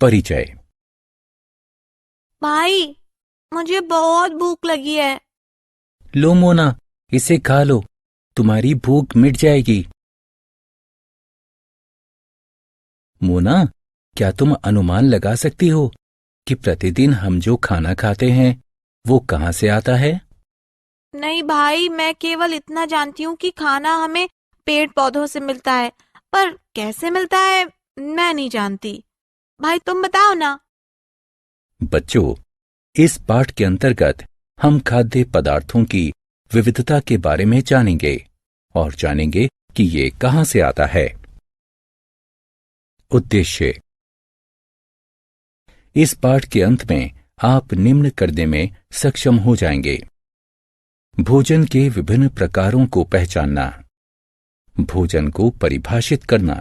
परिचय। भाई, मुझे बहुत भूख लगी है। लो मोना, इसे खा लो, तुम्हारी भूख मिट जाएगी। मोना, क्या तुम अनुमान लगा सकती हो कि प्रतिदिन हम जो खाना खाते हैं वो कहाँ से आता है? नहीं भाई, मैं केवल इतना जानती हूँ कि खाना हमें पेड़ पौधों से मिलता है, पर कैसे मिलता है मैं नहीं जानती। भाई तुम बताओ ना। बच्चों, इस पाठ के अंतर्गत हम खाद्य पदार्थों की विविधता के बारे में जानेंगे और जानेंगे कि ये कहाँ से आता है। उद्देश्य। इस पाठ के अंत में आप निम्न करने में सक्षम हो जाएंगे: भोजन के विभिन्न प्रकारों को पहचानना, भोजन को परिभाषित करना,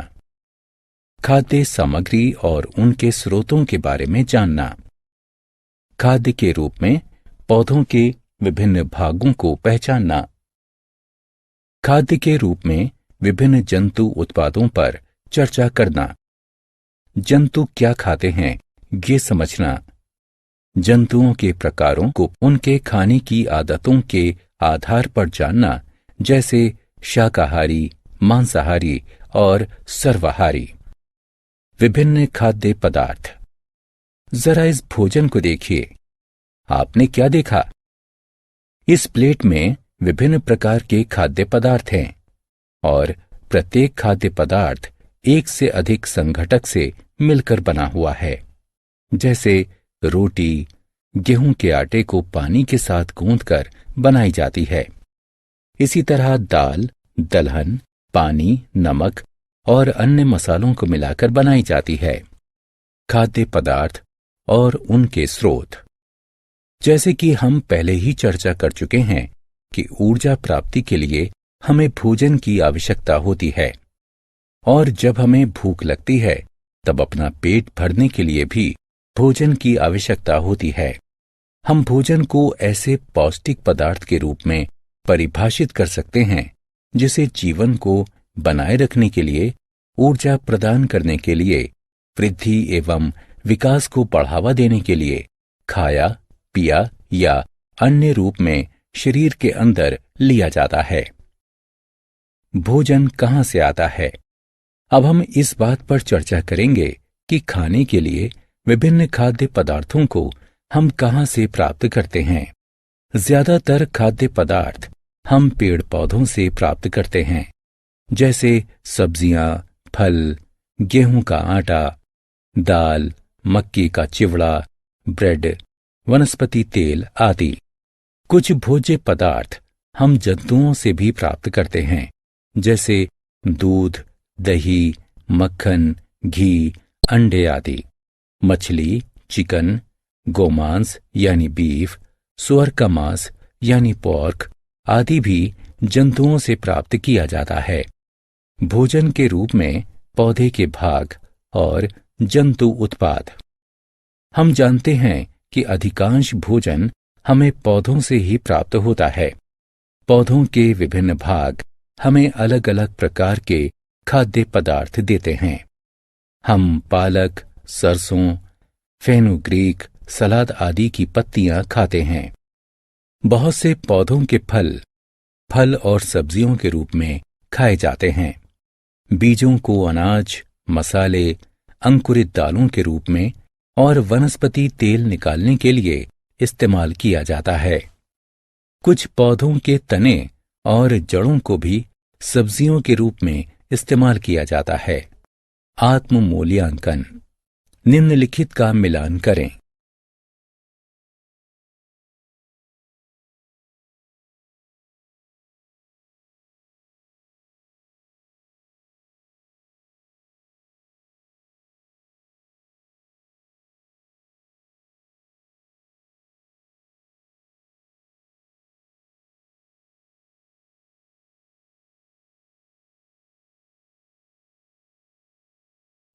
खाद्य सामग्री और उनके स्रोतों के बारे में जानना, खाद्य के रूप में पौधों के विभिन्न भागों को पहचानना, खाद्य के रूप में विभिन्न जंतु उत्पादों पर चर्चा करना, जंतु क्या खाते हैं ये समझना, जंतुओं के प्रकारों को उनके खाने की आदतों के आधार पर जानना, जैसे शाकाहारी, मांसाहारी और सर्वाहारी। विभिन्न खाद्य पदार्थ। जरा इस भोजन को देखिए। आपने क्या देखा? इस प्लेट में विभिन्न प्रकार के खाद्य पदार्थ हैं और प्रत्येक खाद्य पदार्थ एक से अधिक संघटक से मिलकर बना हुआ है। जैसे रोटी गेहूं के आटे को पानी के साथ गूंथकर बनाई जाती है। इसी तरह दाल, दलहन, पानी, नमक और अन्य मसालों को मिलाकर बनाई जाती है। खाद्य पदार्थ और उनके स्रोत। जैसे कि हम पहले ही चर्चा कर चुके हैं कि ऊर्जा प्राप्ति के लिए हमें भोजन की आवश्यकता होती है, और जब हमें भूख लगती है तब अपना पेट भरने के लिए भी भोजन की आवश्यकता होती है। हम भोजन को ऐसे पौष्टिक पदार्थ के रूप में परिभाषित कर सकते हैं जिसे जीवन को बनाए रखने के लिए, ऊर्जा प्रदान करने के लिए, वृद्धि एवं विकास को बढ़ावा देने के लिए खाया, पिया या अन्य रूप में शरीर के अंदर लिया जाता है। भोजन कहाँ से आता है? अब हम इस बात पर चर्चा करेंगे कि खाने के लिए विभिन्न खाद्य पदार्थों को हम कहाँ से प्राप्त करते हैं। ज्यादातर खाद्य पदार्थ हम पेड़ पौधों से प्राप्त करते हैं, जैसे सब्जियां, फल, गेहूं का आटा, दाल, मक्की का चिवड़ा, ब्रेड, वनस्पति तेल आदि। कुछ भोज्य पदार्थ हम जंतुओं से भी प्राप्त करते हैं, जैसे दूध, दही, मक्खन, घी, अंडे आदि। मछली, चिकन, गोमांस यानी बीफ, सुअर का मांस यानी पोर्क आदि भी जंतुओं से प्राप्त किया जाता है। भोजन के रूप में पौधे के भाग और जंतु उत्पाद। हम जानते हैं कि अधिकांश भोजन हमें पौधों से ही प्राप्त होता है। पौधों के विभिन्न भाग हमें अलग अलग प्रकार के खाद्य पदार्थ देते हैं। हम पालक, सरसों, फेनुग्रीक, सलाद आदि की पत्तियां खाते हैं। बहुत से पौधों के फल और सब्जियों के रूप में खाए जाते हैं। बीजों को अनाज, मसाले, अंकुरित दालों के रूप में और वनस्पति तेल निकालने के लिए इस्तेमाल किया जाता है। कुछ पौधों के तने और जड़ों को भी सब्जियों के रूप में इस्तेमाल किया जाता है। आत्म मूल्यांकन। निम्नलिखित का मिलान करें।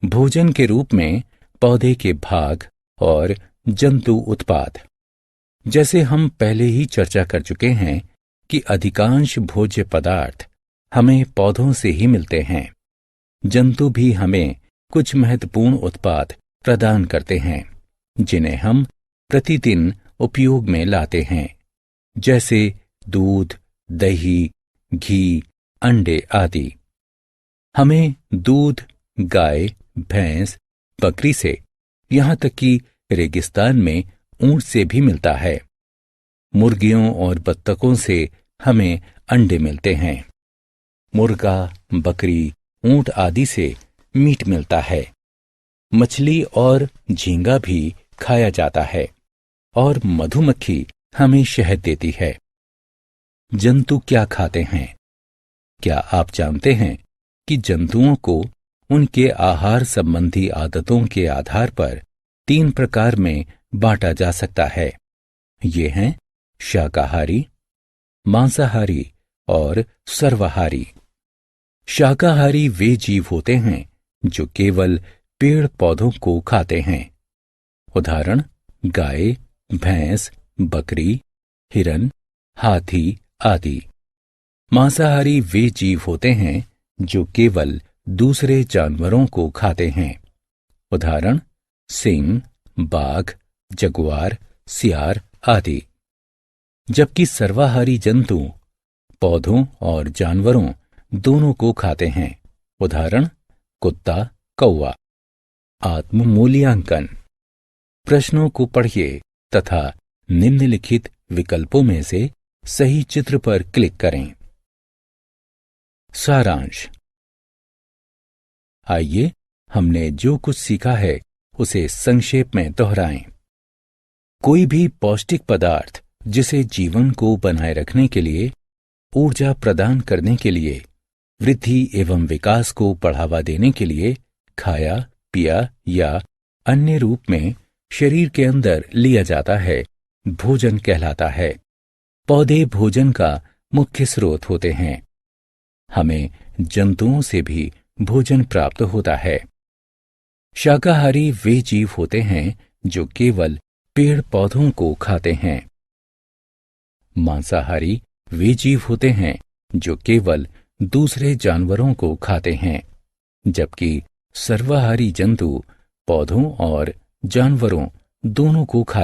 भोजन के रूप में पौधे के भाग और जंतु उत्पाद। जैसे हम पहले ही चर्चा कर चुके हैं कि अधिकांश भोज्य पदार्थ हमें पौधों से ही मिलते हैं। जंतु भी हमें कुछ महत्वपूर्ण उत्पाद प्रदान करते हैं, जिन्हें हम प्रतिदिन उपयोग में लाते हैं, जैसे दूध, दही, घी, अंडे आदि। हमें दूध गाय, भैंस, बकरी से, यहाँ तक कि रेगिस्तान में ऊंट से भी मिलता है। मुर्गियों और बत्तखों से हमें अंडे मिलते हैं। मुर्गा, बकरी, ऊंट आदि से मीट मिलता है। मछली और झींगा भी खाया जाता है और मधुमक्खी हमें शहद देती है। जंतु क्या खाते हैं? क्या आप जानते हैं कि जंतुओं को उनके आहार संबंधी आदतों के आधार पर 3 प्रकार में बांटा जा सकता है। ये हैं शाकाहारी, मांसाहारी और सर्वाहारी। शाकाहारी वे जीव होते हैं जो केवल पेड़ पौधों को खाते हैं। उदाहरण गाय, भैंस, बकरी, हिरन, हाथी आदि। मांसाहारी वे जीव होते हैं जो केवल दूसरे जानवरों को खाते हैं। उदाहरण सिंह, बाघ, जगुआर, सियार आदि। जबकि सर्वाहारी जंतु पौधों और जानवरों दोनों को खाते हैं। उदाहरण कुत्ता, कौवा। आत्म मूल्यांकन। प्रश्नों को पढ़िए तथा निम्नलिखित विकल्पों में से सही चित्र पर क्लिक करें। सारांश। आइए हमने जो कुछ सीखा है उसे संक्षेप में दोहराएं। कोई भी पौष्टिक पदार्थ जिसे जीवन को बनाए रखने के लिए, ऊर्जा प्रदान करने के लिए, वृद्धि एवं विकास को बढ़ावा देने के लिए खाया, पिया या अन्य रूप में शरीर के अंदर लिया जाता है, भोजन कहलाता है। पौधे भोजन का मुख्य स्रोत होते हैं। हमें जंतुओं से भी भोजन प्राप्त होता है। शाकाहारी वे जीव होते हैं जो केवल पेड़ पौधों को खाते हैं। मांसाहारी वे जीव होते हैं जो केवल दूसरे जानवरों को खाते हैं, जबकि सर्वाहारी जंतु पौधों और जानवरों दोनों को खाते हैं।